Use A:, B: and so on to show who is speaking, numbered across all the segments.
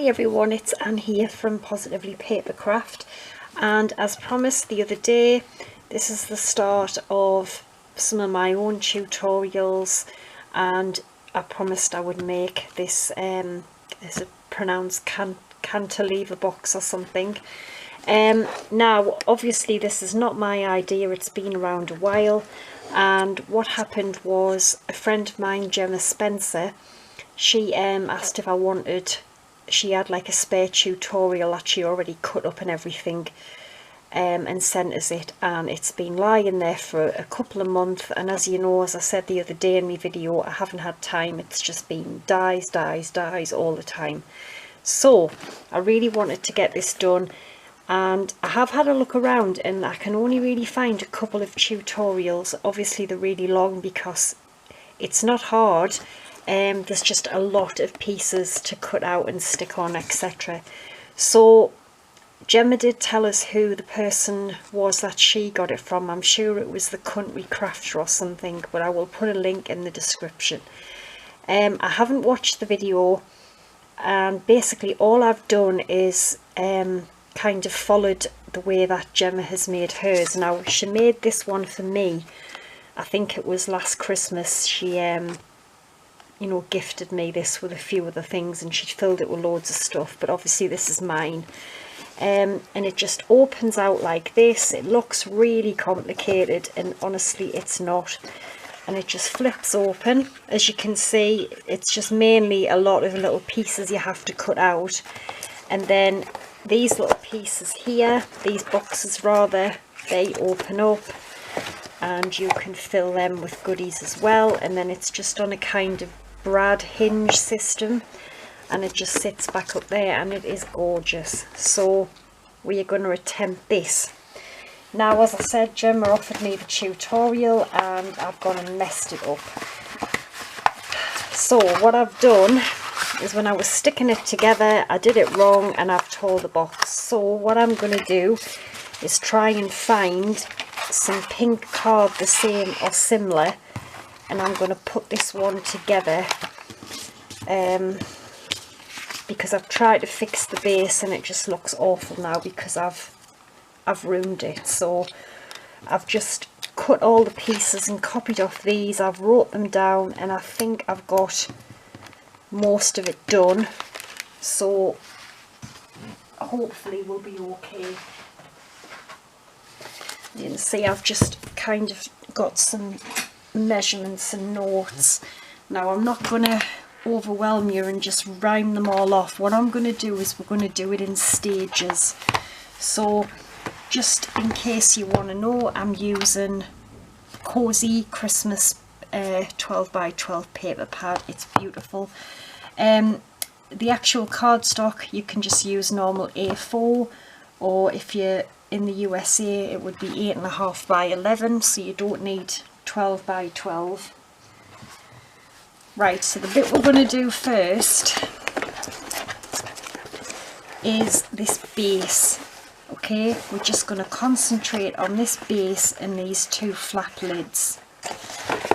A: everyone, it's Anne here from Positively Papercraft, and as promised the other day, this is the start of some of my own tutorials, and I promised I would make this, is it pronounced cantilever box or something. Now obviously this is not my idea, it's been around a while, and what happened was a friend of mine, Gemma Spencer, she asked if I wanted, she had like a spare tutorial that she already cut up and everything, and sent us it, and it's been lying there for a couple of months, and as you know, as I said the other day in my video, I haven't had time. It's just been dies all the time. So I really wanted to get this done, and I have had a look around and I can only really find a couple of tutorials. Obviously they're really long because it's not hard. There's just a lot of pieces to cut out and stick on, etc. So Gemma did tell us who the person was that she got it from. I'm sure it was the Country Crafter or something, but I will put a link in the description. I haven't watched the video, and basically all I've done is kind of followed the way that Gemma has made hers. Now she made this one for me, I think it was last Christmas. She you know, gifted me this with a few other things, and she filled it with loads of stuff, but obviously this is mine. And it just opens out like this. It looks really complicated, and honestly it's not. And it just flips open. As you can see, it's just mainly a lot of little pieces you have to cut out, and then these little pieces here, these boxes rather, they open up and you can fill them with goodies as well. And then it's just on a kind of brad hinge system, and it just sits back up there, and it is gorgeous. So we are going to attempt this. Now, as I said, Gemma offered me the tutorial and I've gone and messed it up. So what I've done is, when I was sticking it together, I did it wrong and I've tore the box. So what I'm going to do is try and find some pink card the same or similar, and I'm going to put this one together, because I've tried to fix the base and it just looks awful now because I've ruined it. So I've just cut all the pieces and copied off these. I've wrote them down and I think I've got most of it done, so hopefully we'll be okay. You can see I've just kind of got some measurements and notes. Now I'm not going to overwhelm you and just rhyme them all off. What I'm going to do is we're going to do it in stages. So just in case you want to know, I'm using Cozy Christmas 12 by 12 paper pad. It's beautiful. The actual cardstock, you can just use normal A4, or if you're in the USA it would be 8.5 by 11, so you don't need 12 by 12. Right, so the bit we're going to do first is this base. Okay, we're just going to concentrate on this base and these two flap lids.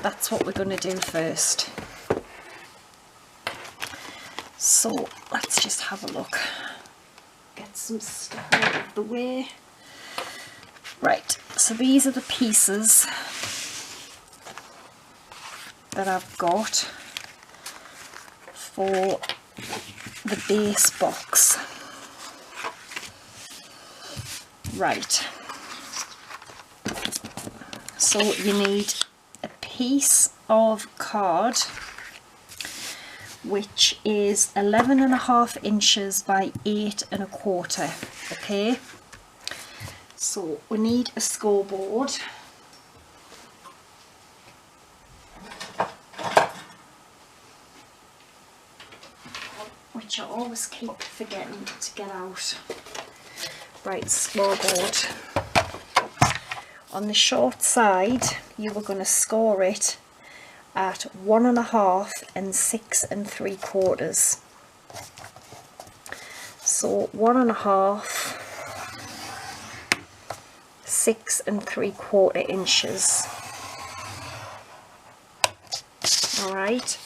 A: That's what we're going to do first. So let's just have a look. Get some stuff out of the way. Right, so these are the pieces that I've got for the base box. Right, so you need a piece of card which is 11.5 inches by 8.25. okay, so we need a scoreboard, which I always keep forgetting to get out. Right, scoreboard. On the short side you were going to score it at 1.5 and 6 3/4. So 1.5, 6 3/4 inches. Alright,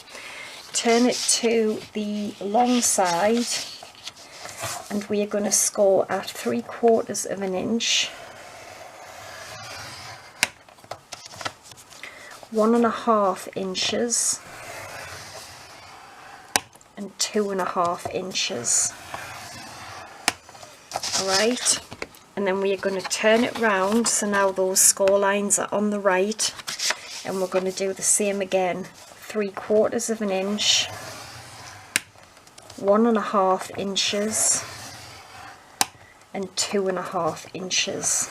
A: turn it to the long side and we are going to score at 3/4 of an inch, 1.5 inches, and 2.5 inches. Alright, and then we are going to turn it round, so now those score lines are on the right, and we're going to do the same again. 3/4 of an inch, 1.5 inches, and 2.5 inches.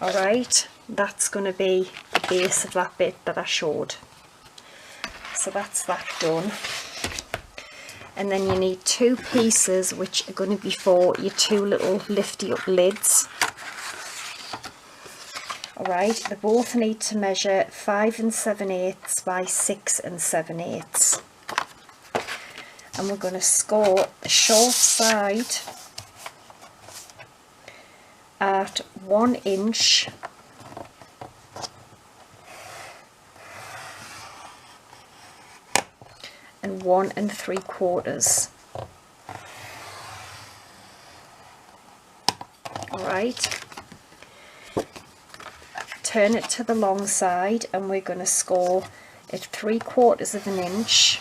A: Alright, that's going to be the base of that bit that I showed. So that's that done. And then you need 2 pieces which are going to be for your 2 little lifty up lids. Alright, they both need to measure 5 7/8 by 6 7/8. And we're going to score the short side at 1 inch and 1 3/4. Alright, turn it to the long side and we're going to score at 3/4 of an inch,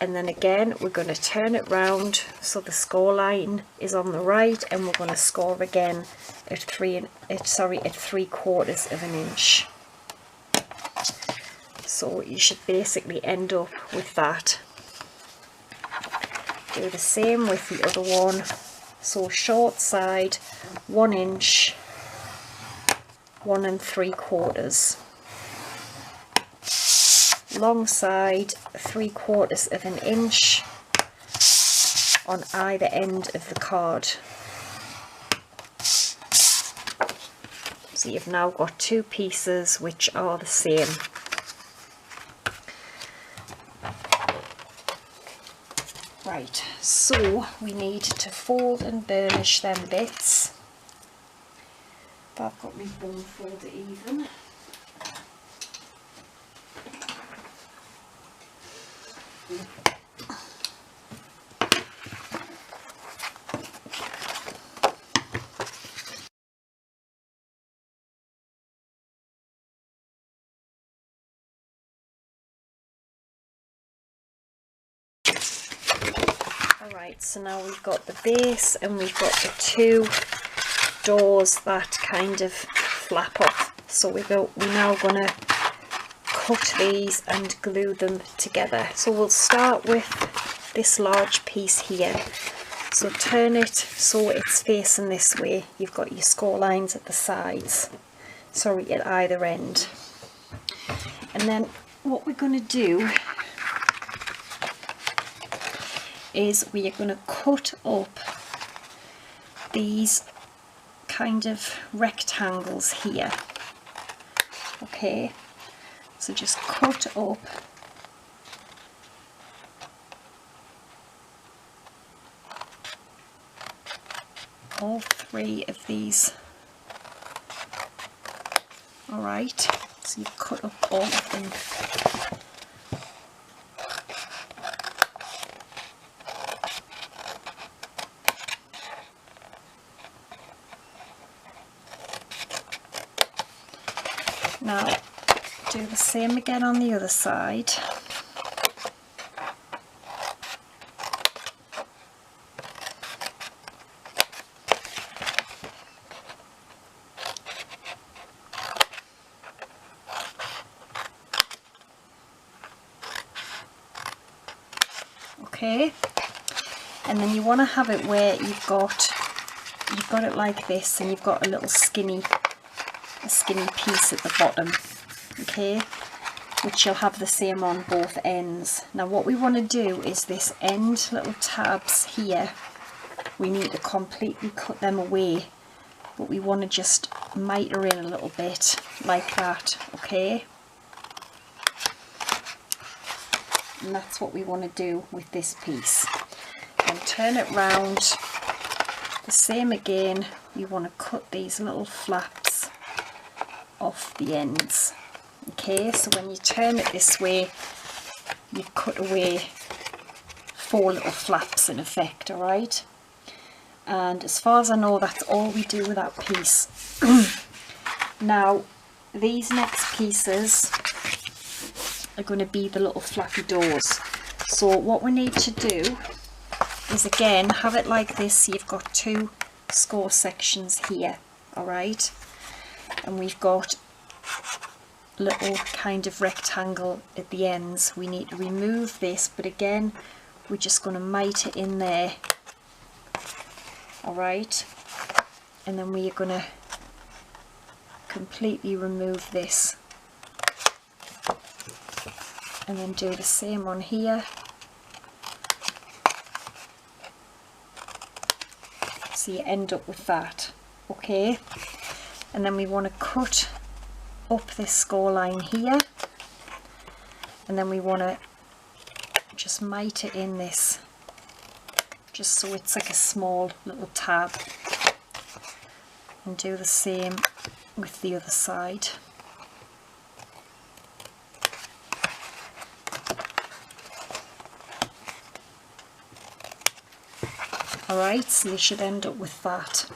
A: and then again we're going to turn it round so the score line is on the right, and we're going to score again at 3/4 of an inch. So you should basically end up with that. Do the same with the other one. So short side 1 inch, 1 3/4. Long side 3/4 of an inch on either end of the card. So you've now got 2 pieces which are the same. Right, so we need to fold and burnish them bits. I've got my bone folder even. Alright, so now we've got the base and we've got the 2 doors that kind of flap up. So we're now going to cut these and glue them together. So we'll start with this large piece here. So turn it so it's facing this way. You've got your score lines at the sides, sorry, at either end. And then what we're going to do is we are going to cut up these kind of rectangles here. Okay, so just cut up all 3 of these. Alright, so you've cut up all of them. Now do the same again on the other side. Okay, and then you want to have it where you've got it like this, and you've got a little skinny piece at the bottom, okay, which you'll have the same on both ends. Now what we want to do is this end little tabs here, we need to completely cut them away, but we want to just miter in a little bit like that, okay, and that's what we want to do with this piece. And turn it round, the same again, we want to cut these little flaps off the ends. Okay, so when you turn it this way, you've cut away 4 little flaps in effect, alright? And as far as I know, that's all we do with that piece. Now, these next pieces are going to be the little flappy doors. So what we need to do is, again, have it like this. So you've got 2 score sections here, alright? And we've got little kind of rectangle at the ends. We need to remove this, but again, we're just going to mite it in there, alright? And then we are going to completely remove this, and then do the same on here. So you end up with that, okay? And then we want to cut up this score line here, and then we want to just mite it in this, just so it's like a small little tab, and do the same with the other side. Alright, so you should end up with that.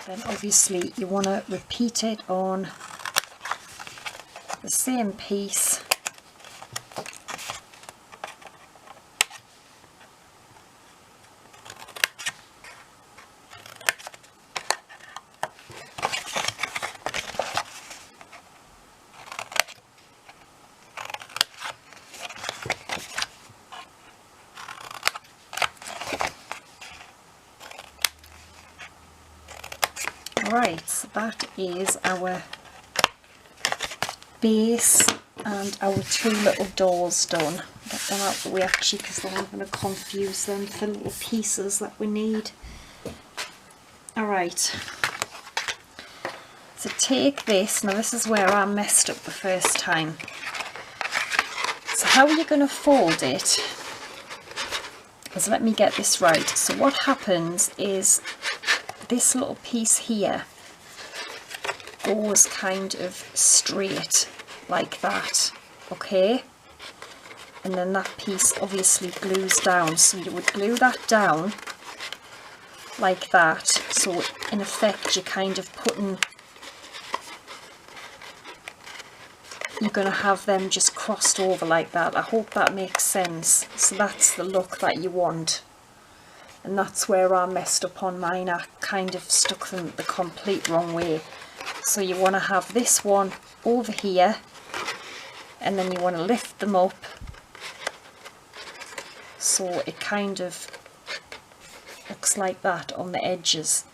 A: Then obviously you want to repeat it on the same piece. Right, so that is our base and our 2 little doors done. Get them out the way actually, because then I'm going to confuse them with the little pieces that we need. Alright, so take this. Now this is where I messed up the first time. So how are you going to fold it? Because let me get this right. So what happens is, this little piece here goes kind of straight like that, okay? And then that piece obviously glues down, so you would glue that down like that. So in effect you're kind of you're going to have them just crossed over like that. I hope that makes sense. So that's the look that you want. And that's where I messed up on mine. I kind of stuck them the complete wrong way. So you want to have this one over here, and then you want to lift them up so it kind of looks like that on the edges.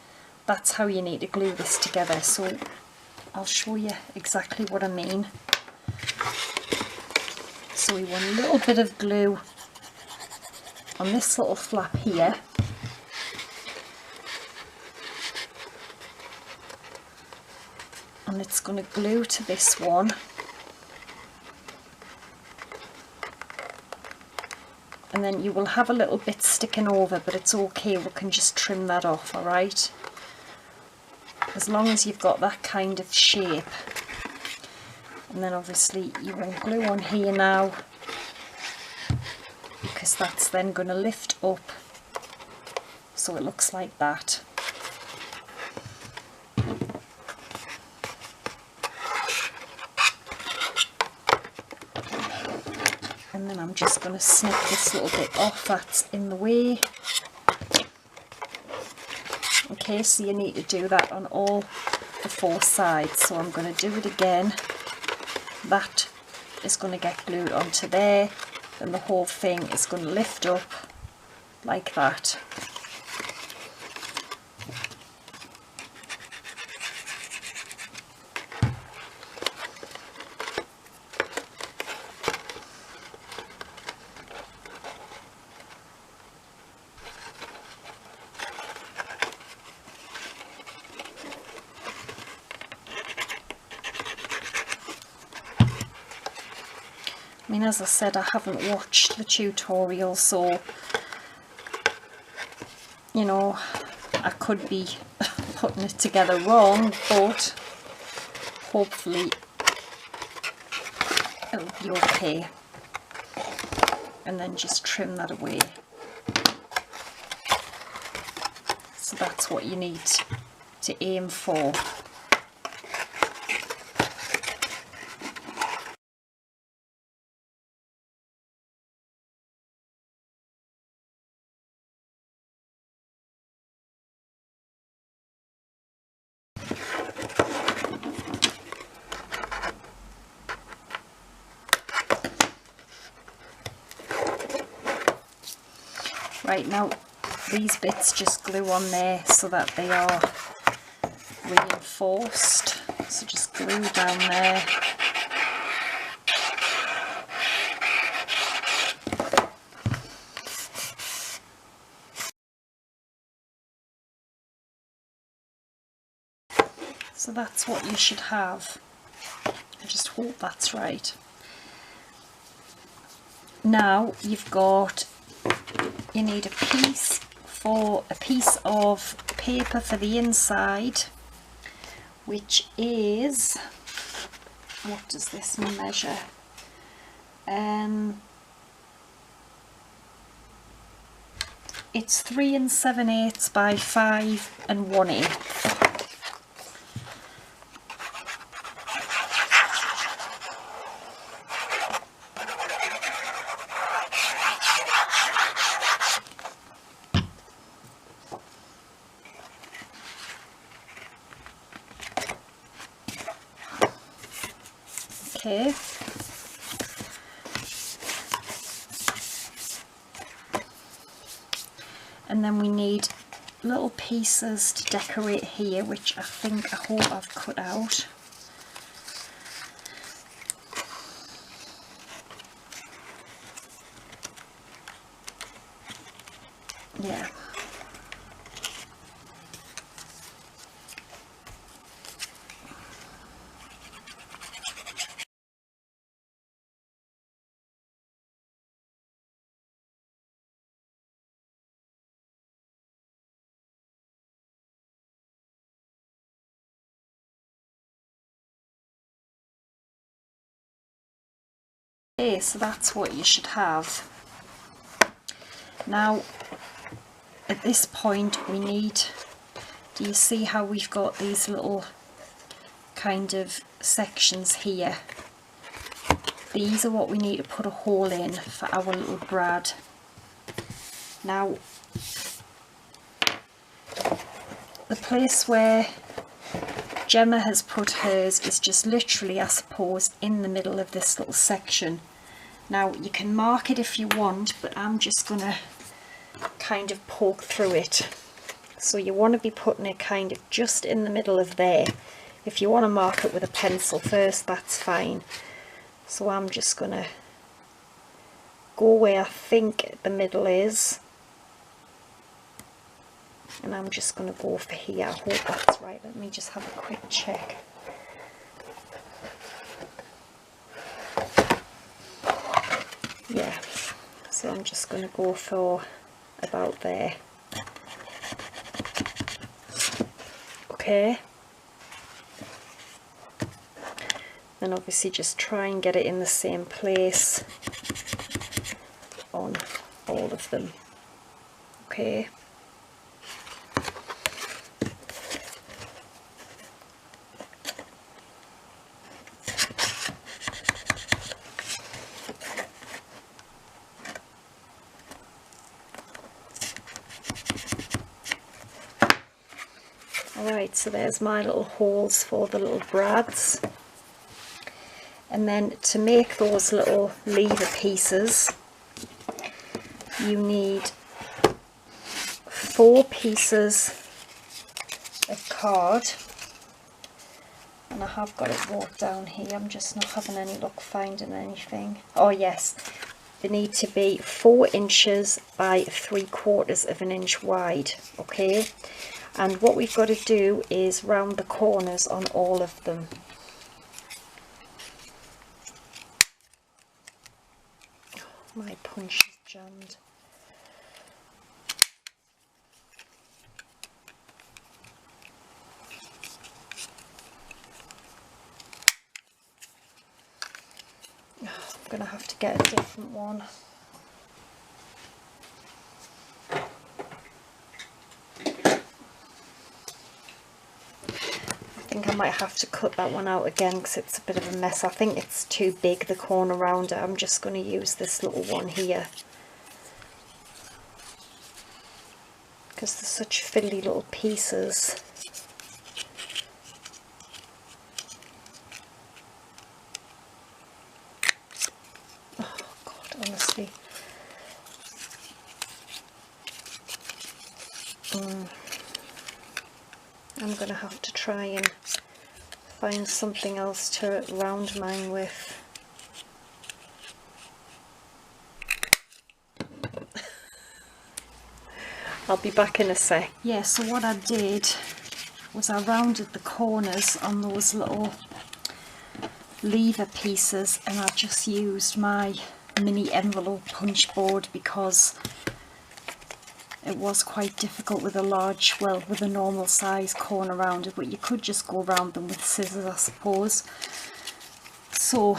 A: That's how you need to glue this together. So I'll show you exactly what I mean. So we want a little bit of glue on this little flap here. And it's going to glue to this one. And then you will have a little bit sticking over, but it's okay, we can just trim that off, alright? As long as you've got that kind of shape. And then obviously you want glue on here now, because that's then going to lift up so it looks like that. And then I'm just going to snip this little bit off that's in the way. Okay, so you need to do that on all the 4 sides. So I'm going to do it again. That is going to get glued onto there. Then the whole thing is going to lift up like that. I mean, as I said, I haven't watched the tutorial, so, you know, I could be putting it together wrong, but hopefully it'll be okay. and then just trim that away. So that's what you need to aim for. Right, now these bits just glue on there so that they are reinforced. So just glue down there. So that's what you should have. I just hope that's right. Now you need a piece of paper for the inside, which is, what does this measure? It's 3 7/8 by 5 1/8. Okay. And then we need little pieces to decorate here, which I hope I've cut out. Yeah. Okay, so that's what you should have. Now, at this point we need, do you see how we've got these little kind of sections here? These are what we need to put a hole in for our little brad. Now, the place where Gemma has put hers is just literally, I suppose, in the middle of this little section. Now you can mark it if you want, but I'm just going to kind of poke through it. So you want to be putting it kind of just in the middle of there. If you want to mark it with a pencil first, that's fine. So I'm just going to go where I think the middle is. And I'm just going to go for here. I hope that's right. Let me just have a quick check. Yeah, so I'm just going to go for about there. Okay. Then obviously just try and get it in the same place on all of them. Okay. Alright, so there's my little holes for the little brads. And then to make those little lever pieces, you need 4 pieces of card. And I have got it wrote down here, I'm just not having any luck finding anything. Oh yes, they need to be 4 inches by 3/4 of an inch wide, okay? And what we've got to do is round the corners on all of them. Oh, my punch is jammed. Oh, I'm going to have to get a different one. think I might have to cut that one out again because it's a bit of a mess. I think it's too big, the corner around it. I'm just going to use this little one here because they're such fiddly little pieces. Oh God, honestly. I'm going to have to try and find something else to round mine with. I'll be back in a sec. Yeah, so what I did was I rounded the corners on those little lever pieces, and I just used my mini envelope punch board because it was quite difficult with a large, well, with a normal size corner rounded, but you could just go around them with scissors, I suppose. So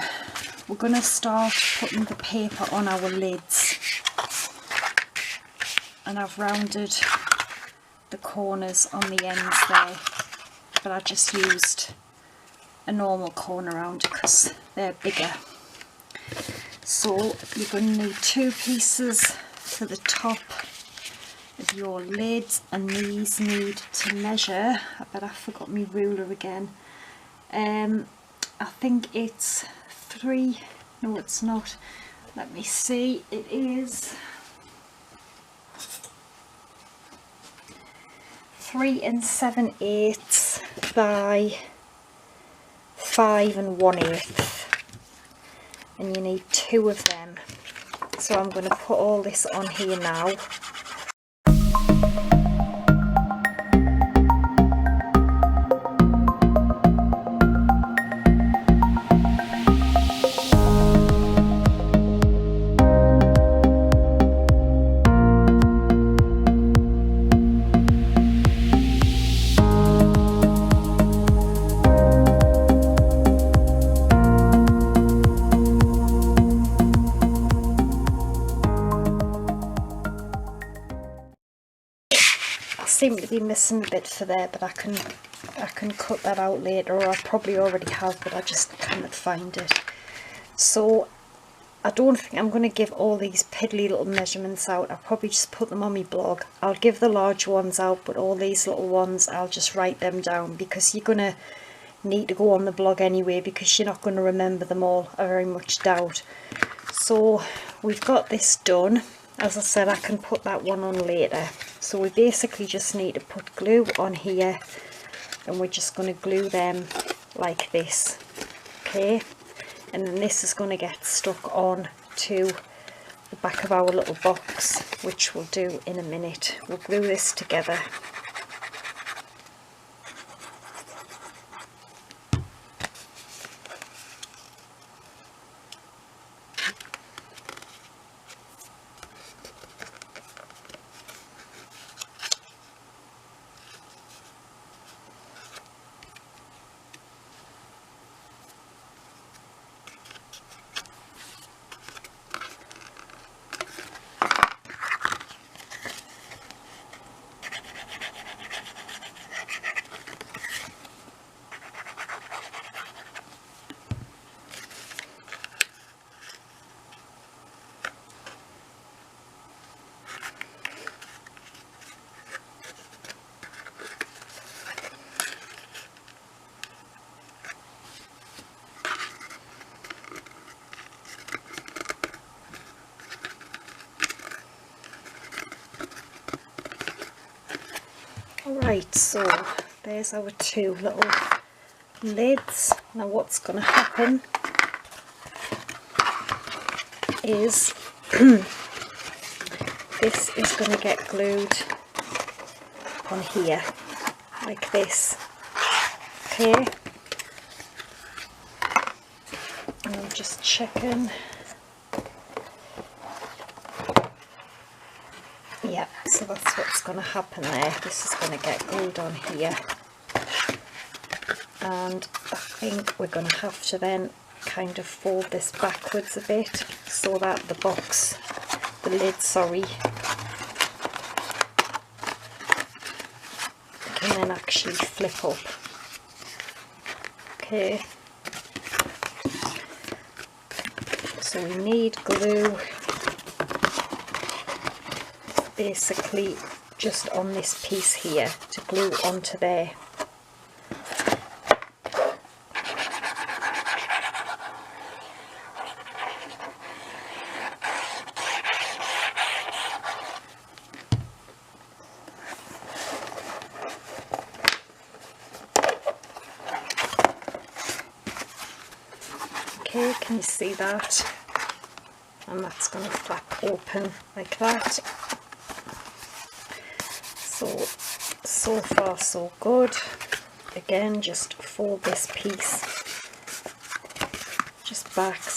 A: we're going to start putting the paper on our lids, and I've rounded the corners on the ends there, but I just used a normal corner rounder because they're bigger. So you're going to need 2 pieces for the top of your lids, and these need to measure, I bet I forgot my ruler again, I think it's 3, no it's not, let me see, it is 3 7/8 by 5 1/8, and you need 2 of them. So I'm going to put all this on here now. Seem to be missing a bit for there, but I can cut that out later, or I probably already have, but I just cannot find it. So I don't think I'm going to give all these piddly little measurements out. I'll probably just put them on my blog. I'll give the large ones out, but all these little ones I'll just write them down, because you're going to need to go on the blog anyway, because you're not going to remember them all, I very much doubt. So we've got this done. As I said, I can put that one on later. So we basically just need to put glue on here, and we're just going to glue them like this, okay? And then this is going to get stuck on to the back of our little box, which we'll do in a minute. We'll glue this together. Right, so there's our 2 little lids. Now what's going to happen is this is going to get glued on here like this, okay? And I'm just checking. Yeah, so that's what's going to happen there. This is going to get glued on here, and I think we're going to have to then kind of fold this backwards a bit so that the box, the lid, sorry, can then actually flip up. Okay, so we need glue basically just on this piece here to glue onto there. Okay, can you see that? And that's going to flap open like that. So far so good. Again, just fold this piece just back